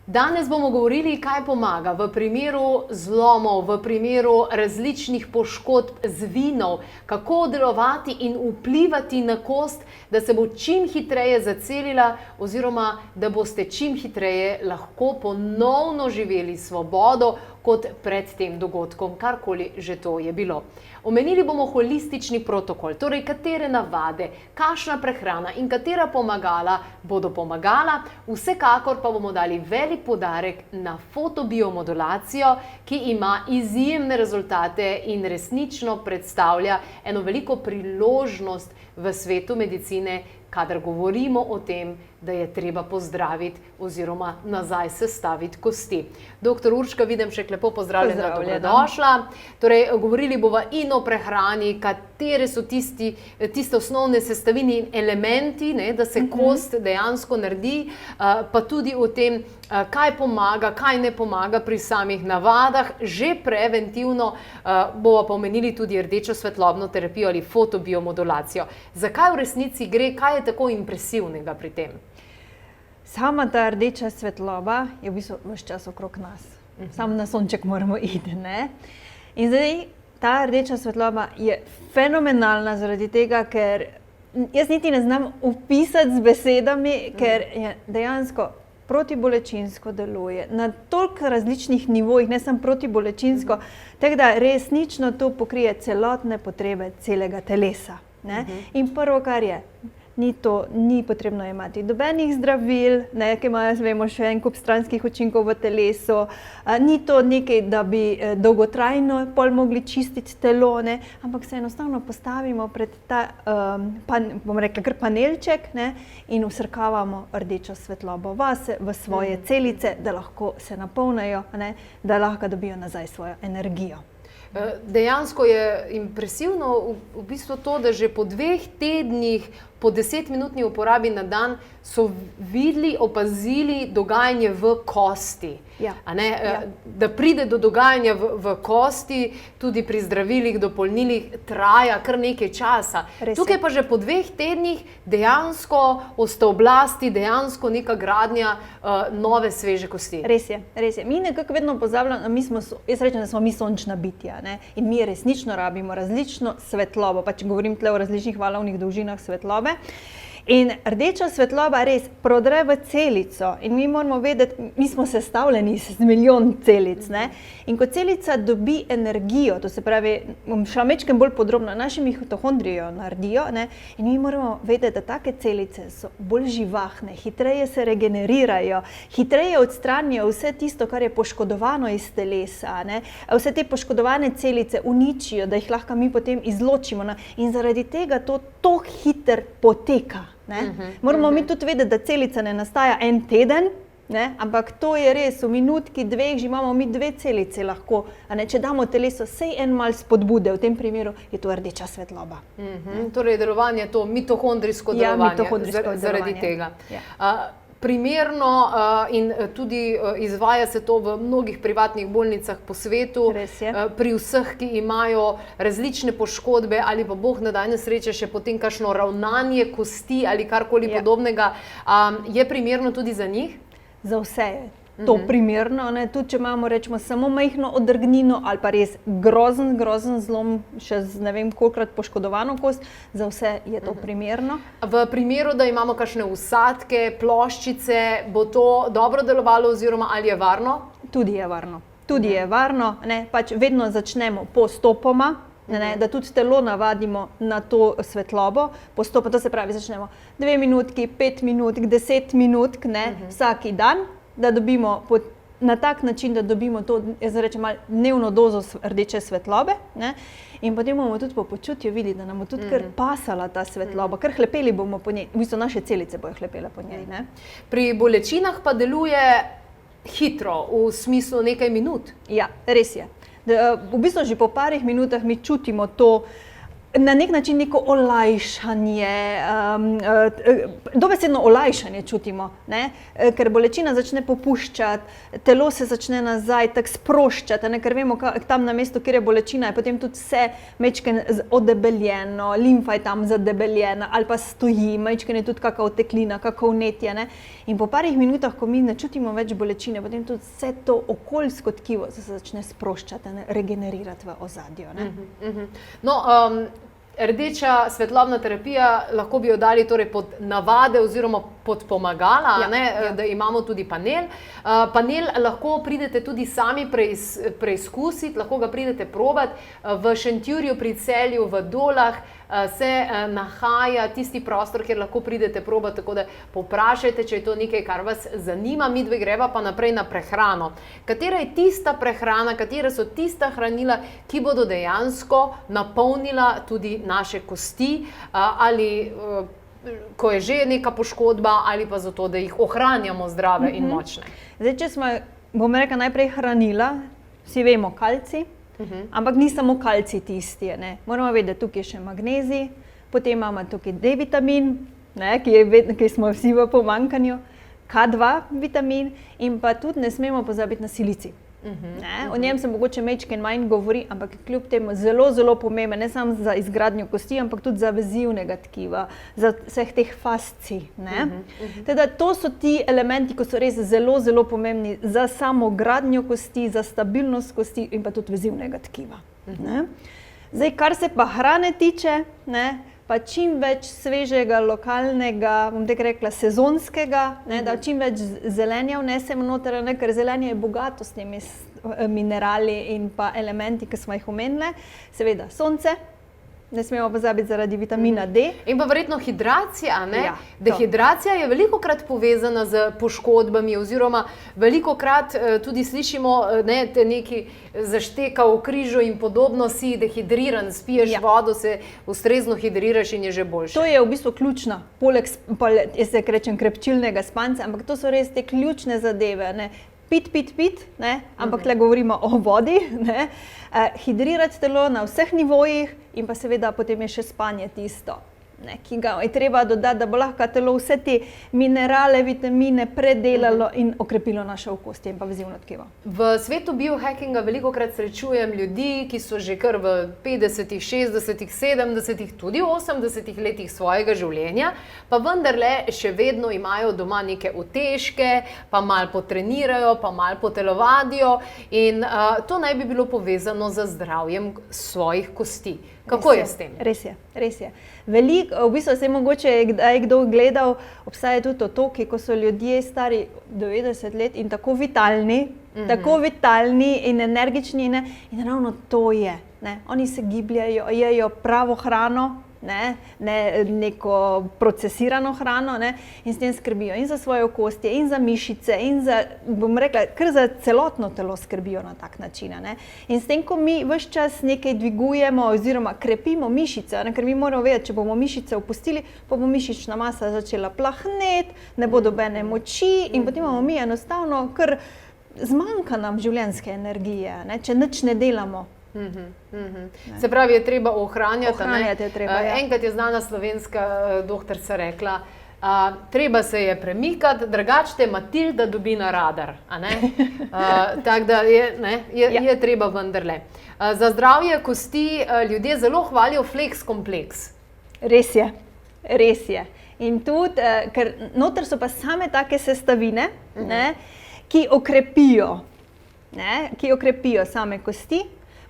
Danes bomo govorili, kaj pomaga v primeru zlomov, v primeru različnih poškodb zvinov, kako delovati in vplivati na kost, da se bo čim hitreje zacelila oziroma da boste čim hitreje lahko ponovno živeli svobodo kot pred tem dogodkom, karkoli že to je bilo. Omenili bomo holistični protokol, torej katere navade, kakšna prehrana in katera pomagala bodo pomagala, vsekakor pa bomo dali velik poudarek na fotobiomodulacijo, ki ima izjemne rezultate in resnično predstavlja eno veliko priložnost v svetu medicine, kadar govorimo o tem, da je treba pozdraviti oziroma nazaj sestaviti kosti. Doktor Urška, vidim še lepo pozdravljena, dobrodošla. Torej, govorili bova in o prehrani, katere so tiste osnovne sestavine in elementi, da se kost dejansko naredi, pa tudi o tem, kaj pomaga, kaj ne pomaga pri samih navadah. Že preventivno bova pa omenili tudi rdečo svetlobno terapijo ali fotobiomodulacijo. Zakaj v resnici gre, kaj je tako impresivnega pri tem? Sama ta rdeča svetloba je v bistvu ves čas okrog nas. Samo na sonček moramo iti, ne? In zdaj ta rdeča svetloba je fenomenalna zaradi tega, ker jaz niti ne znam opisati z besedami, ker je dejansko protibolečinsko deluje na toliko različnih nivojih, ne samo protibolečinsko, tako da resnično to pokrije celotne potrebe celega telesa, ne? In prvo, kar je, ni potrebno imati dobenih zdravil, ki imajo, vemo, še en kup stranskih učinkov v telesu, ni to nekaj, da bi dolgotrajno pol mogli čistiti telo, ne? Ampak se enostavno postavimo pred ta, bom rekla, kar panelček, ne? In vsrkavamo rdečo svetlobo vase, v svoje celice, da lahko se napolnijo, ne? Da lahko dobijo nazaj svojo energijo. Dejansko je impresivno v bistvu to, da že po 2 tednih, po 10-minutni uporabi na dan so videli, opazili dogajanje v kosti. Da pride do dogajanja v kosti, tudi pri zdravilih, dopolnilih, traja kar nekaj časa. Tukaj pa že po 2 tednih dejansko osteoblasti, dejansko neka gradnja nove, sveže kosti. Res je. Mi nekako vedno pozabljamo, jaz rečem, da smo mi sončna bitja, ne? In mi resnično rabimo različno svetlobo, pa če govorim tle o različnih valovnih dolžinah svetlobe. In rdeča svetloba res prodre v celico in mi moramo vedeti, mi smo sestavljeni iz milijon celic, ne? In ko celica dobi energijo, to se pravi, bom šla majčkeno bolj podrobno, naši mitohondriji naredijo, ne? In mi moramo vedeti, da take celice so bolj živahne, hitreje se regenerirajo, hitreje odstranijo vse tisto, kar je poškodovano iz telesa, ne? Vse te poškodovane celice uničijo, da jih lahko mi potem izločimo, ne? In zaradi tega to hitro poteka. Moramo mi tudi vedeti, da celica ne nastaja en teden, ne? Ampak to je res, v minutki, 2 že imamo mi 2 celice lahko, če damo telesu sej en mal spodbude, v tem primeru je to rdeča svetloba. Torej delovanje to mitohondrijsko delovanje zaradi tega. Primerno in tudi izvaja se to v mnogih privatnih bolnicah po svetu, pri vseh, ki imajo različne poškodbe ali pa Bog ne daj nesreče še potem kakšno ravnanje kosti ali karkoli podobnega, je primerno tudi za njih? Za vse je to primerno, ne? Tudi če imamo, rečemo, samo majhno odrgnino ali pa res grozen zlom, še z ne vem kolikrat poškodovano kost, za vse je to primerno. V primeru, da imamo kakšne vsadke, ploščice, bo to dobro delovalo oziroma ali je varno? Tudi je varno, ne? Pač vedno začnemo postopoma, da tudi telo navadimo na to svetlobo, postopoma, to se pravi, začnemo 2 minutki, 5 minutk, 10 minutk, ne? Vsaki dan, da dobimo na tak način, da dobimo to, jaz rečem, malo dnevno dozo rdeče svetlobe, ne? In potem bomo tudi po počutju videli, da nam bo tudi kar pasala ta svetloba, kar hlepeli bomo po njej, v bistvu naše celice bojo hlepele po njej, ne? Pri bolečinah pa deluje hitro, v smislu nekaj minut. Ja, res je. V bistvu že po parih minutah mi čutimo to na nek način neko olajšanje, dobesedno olajšanje čutimo, ne? Ker bolečina začne popuščati, telo se začne nazaj tako sproščati, ne? Ker vemo, tam na mestu, kjer je bolečina, je potem tudi vse majčkeno odebeljeno, limfa je tam zadebeljena ali pa stoji, majčkeno je tudi kakšna oteklina, kakšno vnetje, ne? In po parih minutah, ko mi ne čutimo več bolečine, potem tudi vse to okoljsko tkivo se začne sproščati, ne? Regenerirati v ozadju, ne? No, rdeča svetlobna terapija, lahko bi jo dali torej pod navade oziroma pod pomagala, da imamo tudi panel. Panel lahko pridete tudi sami preizkusiti, lahko ga pridete probati. V Šentjurju, pri Celju, v Dolah se nahaja tisti prostor, kjer lahko pridete probati, tako da povprašajte, če je to nekaj, kar vas zanima. Midve greva pa naprej na prehrano. Katera je tista prehrana, katera so tista hranila, ki bodo dejansko napolnila tudi naše kosti, ali ko je že neka poškodba, ali pa zato, da jih ohranjamo zdrave in močne. Zdaj, če smo, bom rekla, najprej hranila, vsi vemo kalcij, ampak ni samo kalcij tisti, ne. Moramo vedeti, tukaj je še magnezij, potem imamo tukaj D-vitamin, ne, ki smo vsi v pomanjkanju, K2 vitamin in pa tudi ne smemo pozabiti na silicij. O njem se mogoče majčkeno manj govori, ampak je kljub temu zelo, zelo pomemben, ne samo za izgradnjo kosti, ampak tudi za vezivnega tkiva, za vseh teh fascij, ne. Teda to so ti elementi, ki so res zelo, zelo pomembni za samo gradnjo kosti, za stabilnost kosti in pa tudi vezivnega tkiva, ne. Zdaj, kar se pa hrane tiče, ne, pa čim več svežega, lokalnega, bom tako rekla, sezonskega, ne, da čim več zelenja vnesemo noter, ne, ker zelenje je bogato s temi minerali in pa elementi, ki smo jih omenili. Seveda sonce, ne smemo pozabiti zaradi vitamina D. In pa verjetno hidracija, ne? Ja, Dehidracija je velikokrat povezana z poškodbami oziroma velikokrat tudi slišimo, ne, te neki zašteka v križu in podobno, si dehidriran, spiješ vodo, se ustrezno hidriraš in je že boljše. To je v bistvu ključna, poleg, jaz rečem, krepčilnega spanca, ampak to so res te ključne zadeve, ne. Pit, ne, ampak tle govorimo o vodi, ne. Hidrirati telo na vseh nivojih in pa seveda potem je še spanje tisto, ne, ki ga je treba dodati, da bo lahko telo vse te minerale, vitamine predelalo in okrepilo naše okostje in pa vezivno tkivo. V svetu biohackinga velikokrat srečujem ljudi, ki so že kar v 50, 60, 70, tudi 80 letih svojega življenja, pa vendarle še vedno imajo doma neke utežke, pa malo potrenirajo, pa malo potelovadijo in to naj bi bilo povezano z zdravjem svojih kosti. Kako je s tem? Res je. Veliko, v bistvu se mogoče je kdo gledal, obstajajo tudi otoki, ko so ljudje stari 90 let in tako vitalni in energični, ne? In ravno to je, ne? Oni se gibljajo, jejo pravo hrano, ne neko procesirano hrano, ne? In s tem skrbijo in za svoje okostje, in za mišice, in za, bom rekla, kar za celotno telo skrbijo na tak način, ne? In s tem, ko mi ves čas nekaj dvigujemo oziroma krepimo mišice, ne? Ker mi moramo vedeti, če bomo mišice opustili, pa bo mišična masa začela plahneti, ne bo nobene moči in potem imamo mi enostavno, ker zmanjka nam življenjske energije, ne? Če nič ne delamo. Se pravi, je treba ohranjati, Ohranjati je treba, ja. Enkrat je znana slovenska doktorica rekla, treba se je premikati, drugače te Matilda dobi na radar, a ne? Tako da je treba vendarle. Za zdravje kosti ljudje zelo hvalijo Flex kompleks. Res je. In tudi, ker noter so pa same take sestavine, ne, ki okrepijo same kosti,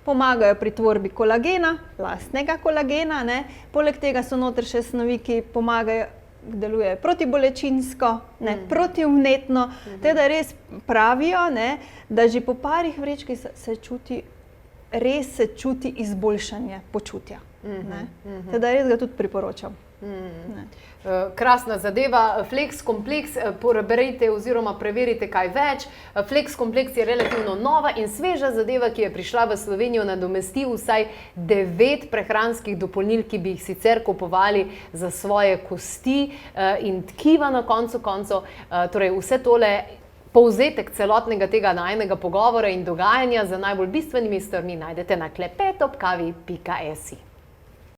pomagajo pri tvorbi kolagena, lastnega kolagena, ne. Poleg tega so noter še snovi, ki pomagajo, delujejo protibolečinsko, ne, protivnetno, teda res pravijo, ne, da že po parih vrečkih se čuti izboljšanje počutja. Teda res ga tudi priporočam. Krasna zadeva. Flex kompleks, preberite oziroma preverite kaj več. Flex kompleks je relativno nova in sveža zadeva, ki je prišla v Slovenijo, nadomesti vsaj 9 prehranskih dopolnil, ki bi jih sicer kupovali za svoje kosti in tkiva na koncu koncev. Torej vse tole, povzetek celotnega tega najinega pogovora in dogajanja z najbolj bistvenimi stvarmi najdete na klepetobkavi.si.